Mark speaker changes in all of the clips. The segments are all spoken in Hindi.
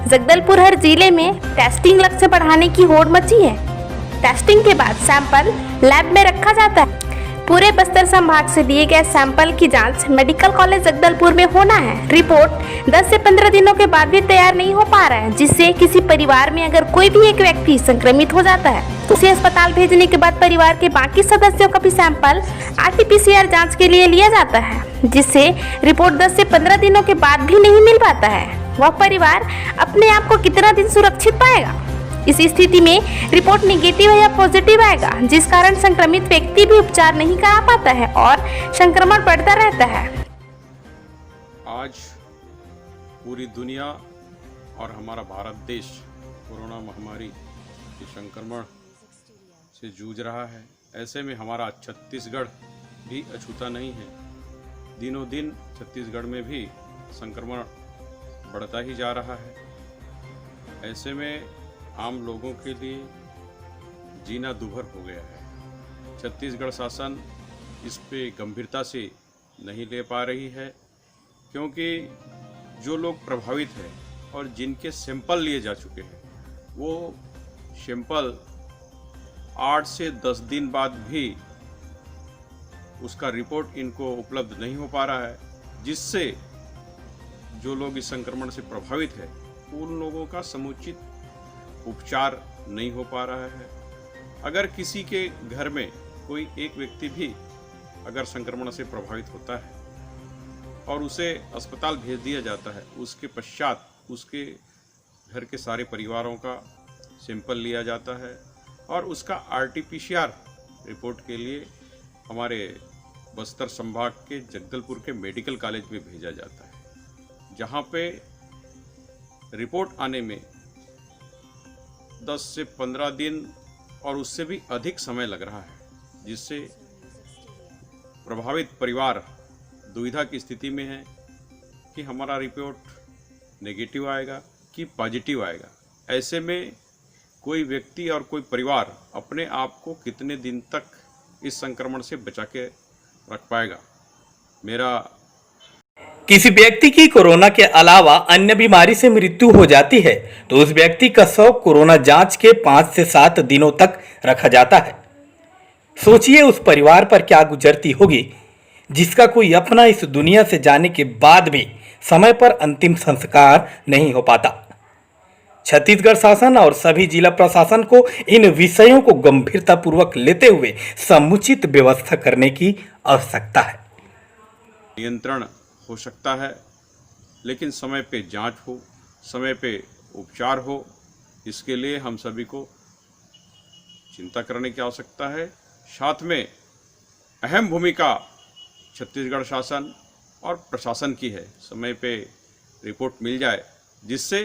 Speaker 1: जगदलपुर हर जिले में टेस्टिंग लक्ष्य बढ़ाने की होड़ मची है। टेस्टिंग के बाद सैंपल लैब में रखा जाता है। पूरे बस्तर संभाग से लिए गए सैंपल की जांच मेडिकल कॉलेज जगदलपुर में होना है। रिपोर्ट 10 से 15 दिनों के बाद भी तैयार नहीं हो पा रहा है, जिससे किसी परिवार में अगर कोई भी एक व्यक्ति संक्रमित हो जाता है तो उसे अस्पताल भेजने के बाद परिवार के बाकी सदस्यों का भी सैंपल RT-PCR जांच के लिए लिया जाता है, जिससे रिपोर्ट 10 से 15 दिनों के बाद भी नहीं मिल पाता है। वह परिवार अपने आप को कितना दिन सुरक्षित पाएगा? इस स्थिति में रिपोर्ट नेगेटिव या पॉजिटिव आएगा, जिस कारण संक्रमित व्यक्ति भी उपचार नहीं करा पाता है और संक्रमण बढ़ता रहता है।
Speaker 2: आज पूरी दुनिया और हमारा भारत देश कोरोना महामारी के संक्रमण से जूझ रहा है। ऐसे में हमारा छत्तीसगढ़ भी अछूता नहीं है। दिनों दिन छत्तीसगढ़ में भी संक्रमण बढ़ता ही जा रहा है। ऐसे में आम लोगों के लिए जीना दूभर हो गया है। छत्तीसगढ़ शासन इस पे गंभीरता से नहीं ले पा रही है, क्योंकि जो लोग प्रभावित हैं और जिनके सैंपल लिए जा चुके हैं, वो सैंपल 8 से 10 दिन बाद भी उसका रिपोर्ट इनको उपलब्ध नहीं हो पा रहा है, जिससे जो लोग इस संक्रमण से प्रभावित हैं उन लोगों का समुचित उपचार नहीं हो पा रहा है। अगर किसी के घर में कोई एक व्यक्ति भी अगर संक्रमण से प्रभावित होता है और उसे अस्पताल भेज दिया जाता है, उसके पश्चात उसके घर के सारे परिवारों का सैंपल लिया जाता है और उसका RT-PCR रिपोर्ट के लिए हमारे बस्तर संभाग के जगदलपुर के मेडिकल कॉलेज में भेजा जाता है, जहाँ पे रिपोर्ट आने में 10 से 15 दिन और उससे भी अधिक समय लग रहा है, जिससे प्रभावित परिवार दुविधा की स्थिति में है कि हमारा रिपोर्ट नेगेटिव आएगा कि पॉजिटिव आएगा। ऐसे में कोई व्यक्ति और कोई परिवार अपने आप को कितने दिन तक इस संक्रमण से बचा के रख पाएगा।
Speaker 3: किसी व्यक्ति की कोरोना के अलावा अन्य बीमारी से मृत्यु हो जाती है तो उस व्यक्ति का शव कोरोना जांच के 5 से 7 दिनों तक रखा जाता है। सोचिए उस परिवार पर क्या गुजरती होगी जिसका कोई अपना इस दुनिया से जाने के बाद भी समय पर अंतिम संस्कार नहीं हो पाता। छत्तीसगढ़ शासन और सभी जिला प्रशासन को इन विषयों को गंभीरतापूर्वक लेते हुए समुचित व्यवस्था करने की आवश्यकता है।
Speaker 2: नियंत्रण हो सकता है, लेकिन समय पे जांच हो, समय पे उपचार हो, इसके लिए हम सभी को चिंता करने की आवश्यकता है। साथ में अहम भूमिका छत्तीसगढ़ शासन और प्रशासन की है। समय पे रिपोर्ट मिल जाए, जिससे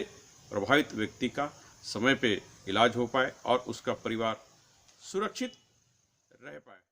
Speaker 2: प्रभावित व्यक्ति का समय पे इलाज हो पाए और उसका परिवार सुरक्षित रह पाए।